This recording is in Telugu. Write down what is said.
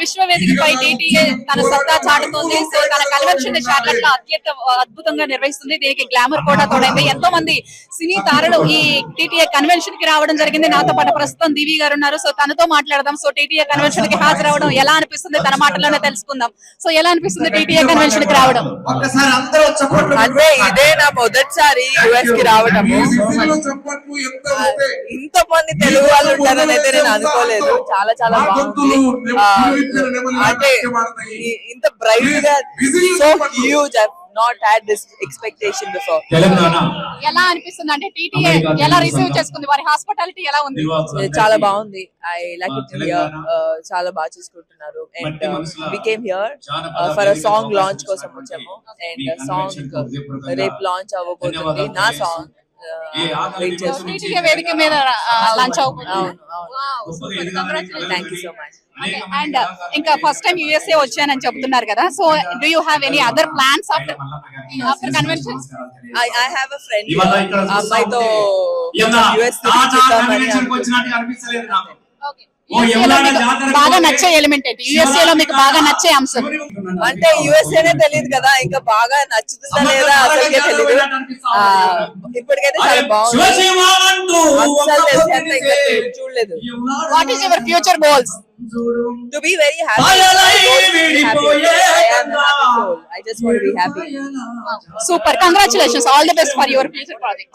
విశ్వవేదికపై టీటీఏ తన సత్తా చాటుతోంది. సో తన కన్వెన్షన్ షార్లట్ లో అద్భుతంగా నిర్వహిస్తుంది. దీనికి గ్లామర్ కూడా తోడైంది. ఎంతో మంది సినీ తారలు ఈ టీటీఏ కన్వెన్షన్ కి రావడం జరిగింది. నాతో పాటు ప్రస్తుతం దివి గారు ఉన్నారు. సో తనతో మాట్లాడదాం. సో టీటీఏ కన్వెన్షన్ కి హాజరవడం ఎలా అనిపిస్తుంది తన మాటల్లోనే తెలుసుకుందాం. సో ఎలా అనిపిస్తుంది టీటీఏ కన్వెన్షన్ కి రావడం? అంటే ఇదే నా మొదటిసారి యుఎస్ కి రావడము. ఇంత మంది తెలుగు వాళ్ళు ఉంటారని అయితే నేను అనుకోలేదు. చాలా చాలా బాగుంది. అంటే ఇంత బ్రైట్ గా so huge. Not had this expectation before. ఎలా అనిపిస్తుంది అంటే టీటీఏ ఎలా రిసీవ్ చేసుకుంది? వారి హాస్పిటాలిటీ ఎలా ఉంది? చాలా బాగుంది. I like it here. చాలా బాగా చూసుకుంటున్నారు. And we came here for a song launch కోసం వచ్చాము. అండ్ సాంగ్ రేపు లాంచ్ అవ్వబోతుంది. నా సాంగ్ వెయిట్ చేస్తున్నాను. టీటీఏ వేదిక మీద లాంచ్ అవుతుంది. Thank you so much. And ఇంకా ఫస్ట్ టైం యుఎస్ఏ వచ్చానని చెప్తున్నారు కదా. So do you have any other plans after convention? I have a friend. అమ్మాయితో యుఎస్ చూద్దామని అనుకుంటున్నాను. బాగా నచ్చే ఎలిమెంట్ ఏంటి యుఎస్ఏ లో? మీకు బాగా నచ్చే అంశం అంటే యుఎస్ఏనే తెలియదు కదా, ఇంకా బాగా నచ్చుతుందా లేదా అసలుకే తెలియదు. ఇప్పటికైతే చాలా బాగుంది. చూడలేదు. What is your future goals? To be very happy. I am a happy soul. I just want to be happy. Super. Congratulations. All the best for your future projects.